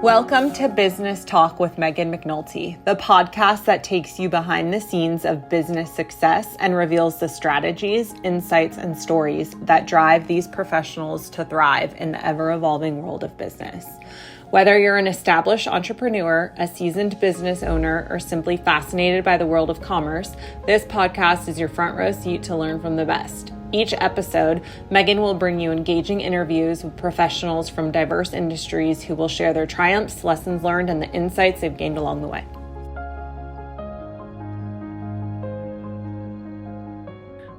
Welcome to Business Talk with Meghan McNulty, the podcast that takes you behind the scenes of business success and reveals the strategies, insights, and stories that drive these professionals to thrive in the ever-evolving world of business. Whether you're an established entrepreneur, a seasoned business owner, or simply fascinated by the world of commerce, this podcast is your front row seat to learn from the best. Each episode, Meghan will bring you engaging interviews with professionals from diverse industries who will share their triumphs, lessons learned, and the insights they've gained along the way.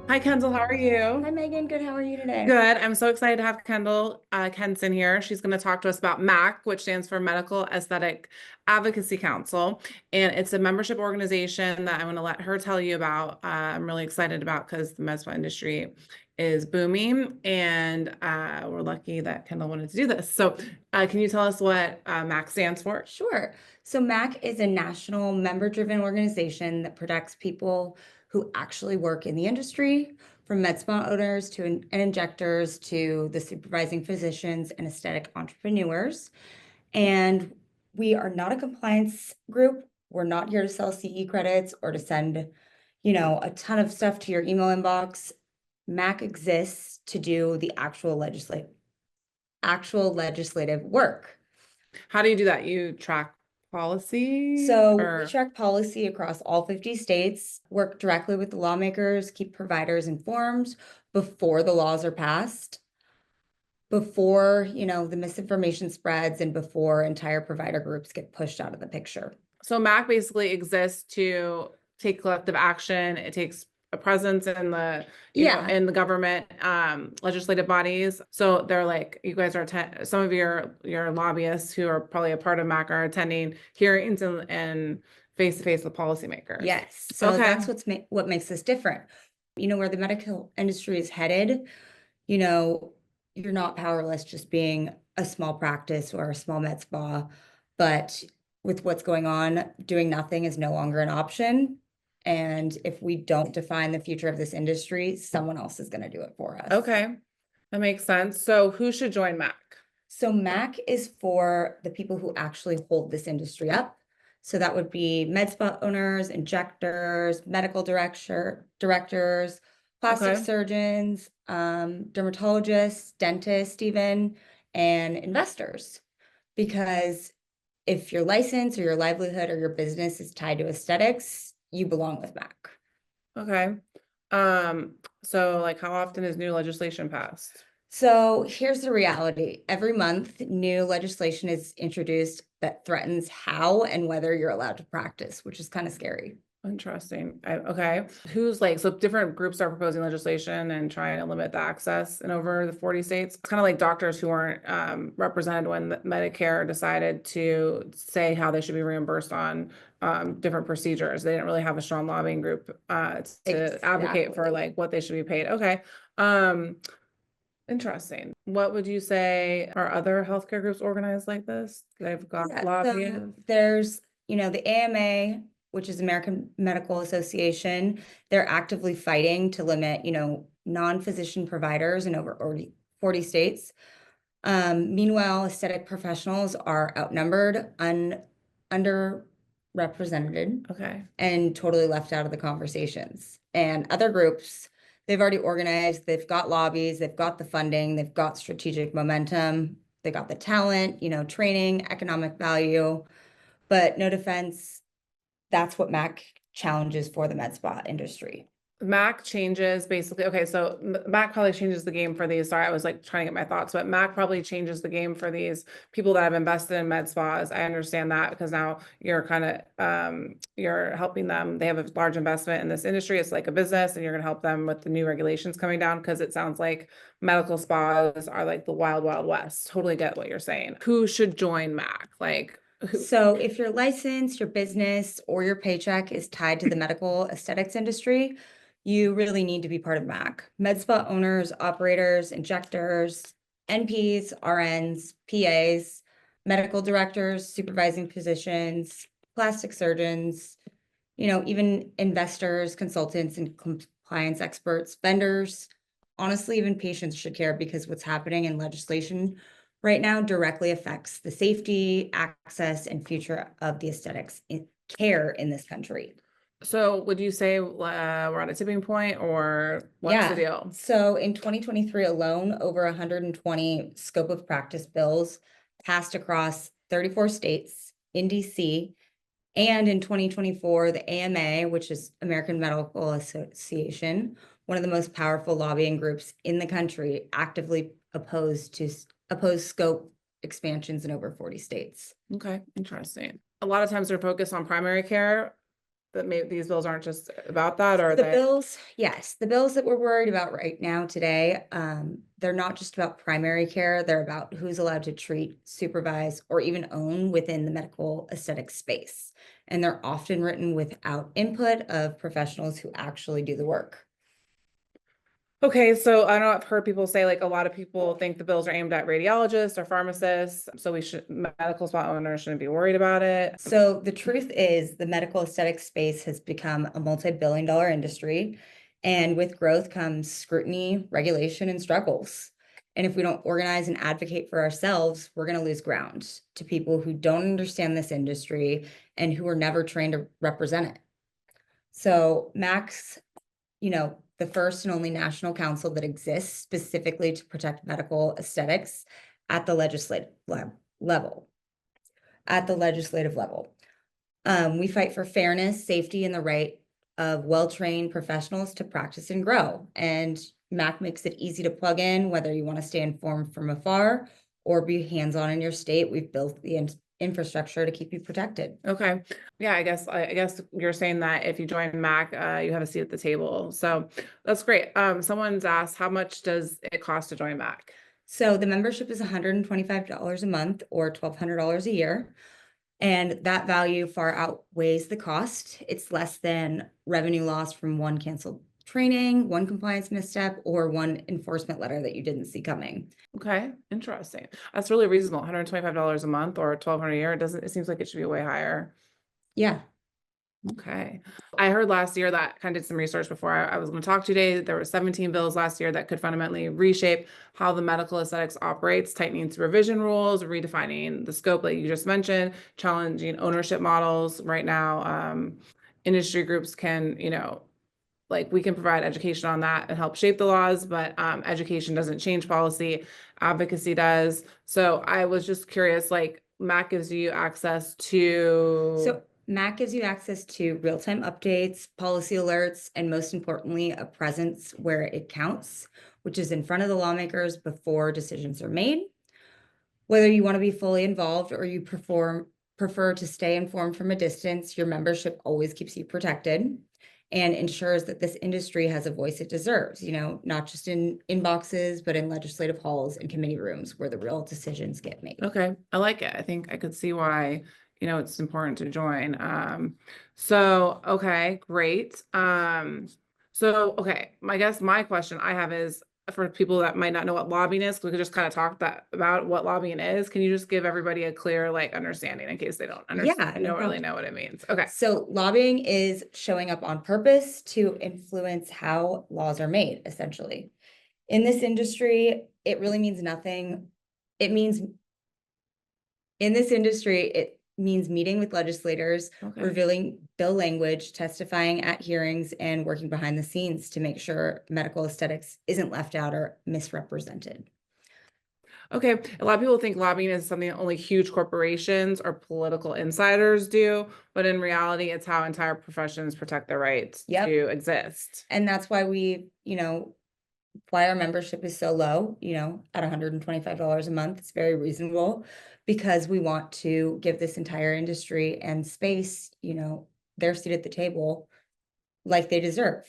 Hi, Kendahl. How are you? Hi, Meghan. Good. How are you today? Good. I'm so excited to have Kendahl Kenson here. She's going to talk to us about MAAC, which stands for Medical Aesthetic Advocacy Council. And it's a membership organization that I'm going to let her tell you about. I'm really excited about because the med spa industry is booming, and we're lucky that Kendahl wanted to do this. So can you tell us what MAAC stands for? Sure. So MAAC is a national member-driven organization that protects people who actually work in the industry, from med spa owners and injectors to the supervising physicians and aesthetic entrepreneurs. And we are not a compliance group. We're not here to sell CE credits or to send, a ton of stuff to your email inbox. MAAC exists to do the actual legislative work. How do you do that? You track policy? So we track policy across all 50 states, work directly with the lawmakers, keep providers informed before the laws are passed, before, the misinformation spreads, and before entire provider groups get pushed out of the picture. So MAAC basically exists to take collective action. It takes a presence in the in the government legislative bodies. So they're like, you guys are some of your lobbyists who are probably a part of MAAC are attending hearings and face-to-face with policymakers. Yes. So that's what makes this different. Where the medical industry is headed, you're not powerless just being a small practice or a small med spa, but with what's going on, doing nothing is no longer an option. And if we don't define the future of this industry, someone else is going to do it for us. Okay, that makes sense. So who should join MAAC? So MAAC is for the people who actually hold this industry up. So that would be med spa owners, injectors, medical directors, plastic surgeons, dermatologists, dentists even, and investors. Because if your license or your livelihood or your business is tied to aesthetics, you belong with MAAC. Okay. So like how often is new legislation passed? So here's the reality. Every month, new legislation is introduced that threatens how and whether you're allowed to practice, which is kind of scary. Interesting. Okay. So different groups are proposing legislation and trying to limit the access in over the 40 states. It's kind of like doctors who weren't represented when Medicare decided to say how they should be reimbursed on different procedures. They didn't really have a strong lobbying group to advocate for like what they should be paid. Okay. Interesting. What would you say are other healthcare groups organized like this? They've got lobbyists. So there's, the AMA, which is American Medical Association. They're actively fighting to limit, non-physician providers in over 40 states. Meanwhile, aesthetic professionals are outnumbered, underrepresented, and totally left out of the conversations. And other groups, they've already organized, they've got lobbies, they've got the funding, they've got strategic momentum, they got the talent, training, economic value, but no defense. That's what MAAC challenges for the med spa industry. MAAC changes basically. Okay, so MAAC probably changes the game for these. Sorry, I was like trying to get my thoughts, but MAAC probably changes the game for these people that have invested in med spas. I understand that because now you're kind of you're helping them. They have a large investment in this industry. It's like a business, and you're going to help them with the new regulations coming down because it sounds like medical spas are like the wild, wild west. Totally get what you're saying. Who should join MAAC? So if your license, your business, or your paycheck is tied to the medical aesthetics industry, you really need to be part of MAAC. Med spa owners, operators, injectors, NPs, RNs, PAs, medical directors, supervising physicians, plastic surgeons, even investors, consultants, and compliance experts, vendors. Honestly, even patients should care because what's happening in legislation right now directly affects the safety, access, and future of the aesthetics care in this country. So would you say we're at a tipping point, or what's the deal? So in 2023 alone, over 120 scope of practice bills passed across 34 states in DC. And in 2024, the AMA, which is American Medical Association, one of the most powerful lobbying groups in the country, actively opposed scope expansions in over 40 states. Okay, interesting. A lot of times they're focused on primary care, but maybe these bills aren't just about that, or The bills, yes, the bills that we're worried about right now today, they're not just about primary care, they're about who's allowed to treat, supervise, or even own within the medical aesthetic space. And they're often written without input of professionals who actually do the work. Okay, so I know I've heard people say, like, a lot of people think the bills are aimed at radiologists or pharmacists, so medical spa owners shouldn't be worried about it. So the truth is the medical aesthetic space has become a multi-billion-dollar industry, and with growth comes scrutiny, regulation, and struggles. And if we don't organize and advocate for ourselves, we're going to lose ground to people who don't understand this industry and who were never trained to represent it. So MAAC's, the first and only national council that exists specifically to protect medical aesthetics at the legislative level. We fight for fairness, safety, and the right of well-trained professionals to practice and grow. And MAAC makes it easy to plug in, whether you want to stay informed from afar or be hands-on in your state. We've built the infrastructure to keep you protected. Okay. Yeah, I guess you're saying that if you join MAAC, you have a seat at the table. So that's great. Someone's asked, how much does it cost to join MAAC? So the membership is $125 a month or $1,200 a year. And that value far outweighs the cost. It's less than revenue loss from one canceled training, one compliance misstep, or one enforcement letter that you didn't see coming. Okay, interesting. That's really reasonable. $125 a month or $1,200 a year. It seems like it should be way higher. Yeah. Okay. I heard last year that kind of did some research before I was going to talk today. There were 17 bills last year that could fundamentally reshape how the medical aesthetics operates, tightening supervision rules, redefining the scope that you just mentioned, challenging ownership models. Right now, industry groups can, like, we can provide education on that and help shape the laws, but education doesn't change policy, advocacy does. So I was just curious, like, MAAC gives you access to... MAAC gives you access to real-time updates, policy alerts, and most importantly, a presence where it counts, which is in front of the lawmakers before decisions are made. Whether you want to be fully involved or you prefer to stay informed from a distance, your membership always keeps you protected and ensures that this industry has a voice it deserves, not just in inboxes, but in legislative halls and committee rooms where the real decisions get made. Okay, I like it. I think I could see why it's important to join. So, okay, great. Okay, I guess my question I have is for people that might not know what lobbying is, we could just kind of talk about what lobbying is. Can you just give everybody a clear, understanding in case they don't understand, really know what it means? Okay. So lobbying is showing up on purpose to influence how laws are made, essentially. In this industry, it really means nothing. In this industry, it means meeting with legislators, revealing bill language, testifying at hearings, and working behind the scenes to make sure medical aesthetics isn't left out or misrepresented. Okay, a lot of people think lobbying is something that only huge corporations or political insiders do, but in reality, it's how entire professions protect their rights to exist. And that's why why our membership is so low, at $125 a month. It's very reasonable because we want to give this entire industry and space, their seat at the table like they deserve.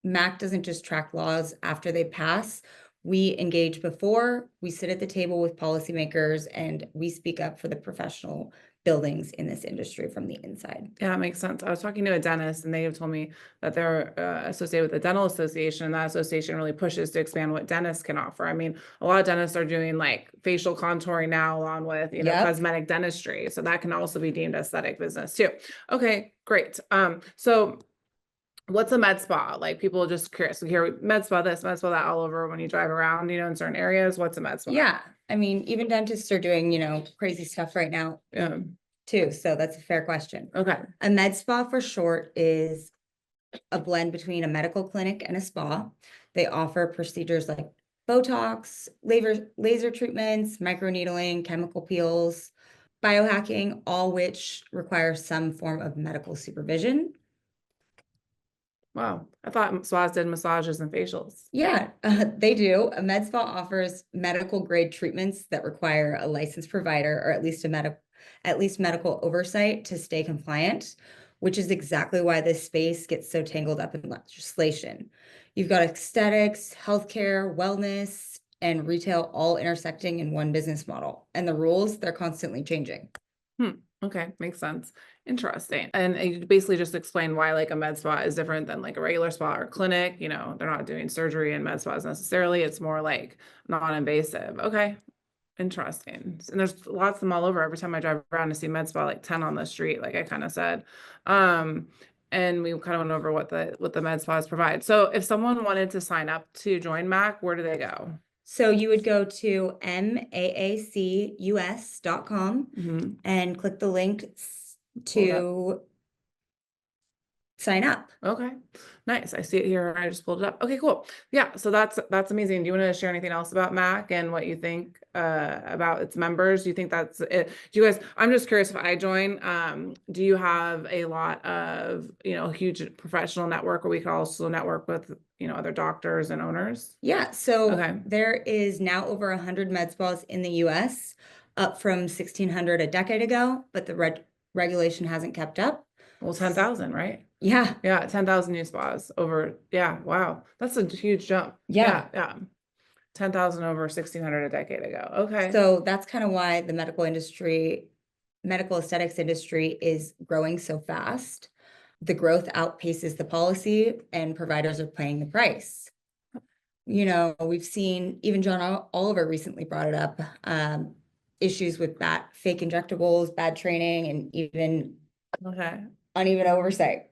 MAAC doesn't just track laws after they pass. We engage before, we sit at the table with policymakers, and we speak up for the professional buildings in this industry from the inside. Yeah, it makes sense. I was talking to a dentist and they have told me that they're associated with the dental association, and that association really pushes to expand what dentists can offer. I mean, a lot of dentists are doing facial contouring now along with, cosmetic dentistry. So that can also be deemed aesthetic business too. Okay, great. So What's a med spa? Like people are just curious. We hear med spa this, med spa that all over when you drive around, in certain areas. What's a med spa? Yeah. I mean, even dentists are doing, crazy stuff right now too. So that's a fair question. Okay. A med spa for short is a blend between a medical clinic and a spa. They offer procedures like Botox, laser treatments, microneedling, chemical peels, biohacking, all which require some form of medical supervision. Wow. I thought spas did massages and facials. Yeah, they do. A med spa offers medical grade treatments that require a licensed provider or at least medical oversight to stay compliant, which is exactly why this space gets so tangled up in legislation. You've got aesthetics, healthcare, wellness, and retail all intersecting in one business model. And the rules, they're constantly changing. Okay, makes sense. Interesting. And you basically just explained why like a med spa is different than like a regular spa or clinic. They're not doing surgery in med spas necessarily. It's more like non-invasive. Okay. Interesting. And there's lots of them all over. Every time I drive around to see med spa, like 10 on the street, like I kind of said. And we kind of went over what the med spas provide. So if someone wanted to sign up to join MAAC, where do they go? So you would go to maacus.com and click the link to sign up. Okay, nice. I see it here. I just pulled it up. Okay, cool. Yeah, so that's amazing. Do you want to share anything else about MAAC and what you think about its members? Do you think that's it? Do you guys, I'm just curious if I join, do you have a lot of, huge professional network where we can also network with, other doctors and owners? Yeah, so Okay. there is now over 100 med spas in the US, up from 1,600 a decade ago, but the regulation hasn't kept up. Well, 10,000, right? Yeah. Yeah, 10,000 new spas over. Yeah, wow. That's a huge jump. Yeah. 10,000 over 1,600 a decade ago. Okay. So that's kind of why the medical aesthetics industry is growing so fast. The growth outpaces the policy and providers are paying the price. We've seen, even John Oliver recently brought it up, issues with fake injectables, bad training, and even uneven oversight.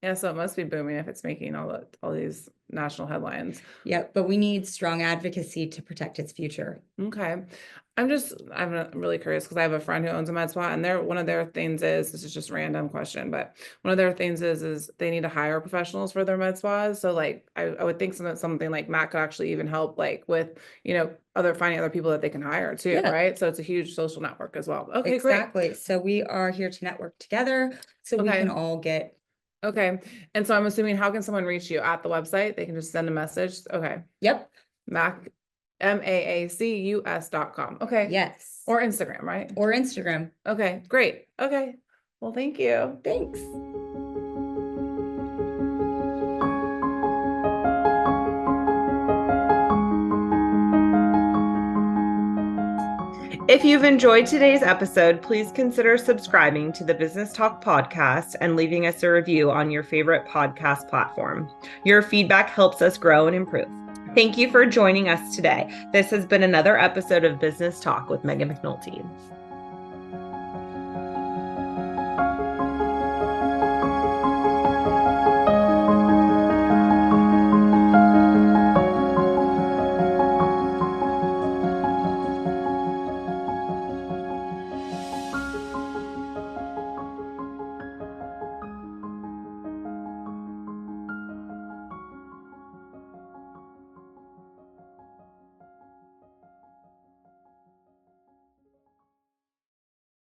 Yeah, so it must be booming if it's making all these national headlines. Yeah, but we need strong advocacy to protect its future. Okay. I'm really curious because I have a friend who owns a med spa, and one of their things is, this is just a random question, but one of their things is they need to hire professionals for their med spas. So like I would think something like MAAC could actually even help like with, finding other people that they can hire too, right? So it's a huge social network as well. Okay, exactly. Great. So we are here to network together so we can all get. Okay. And so I'm assuming, how can someone reach you at the website? They can just send a message. Okay. Yep. MAAC, MAACUS.com. Okay. Yes. Or Instagram, right? Or Instagram. Okay, great. Okay. Well, thank you. Thanks. If you've enjoyed today's episode, please consider subscribing to the Business Talk podcast and leaving us a review on your favorite podcast platform. Your feedback helps us grow and improve. Thank you for joining us today. This has been another episode of Business Talk with Meghan McNulty.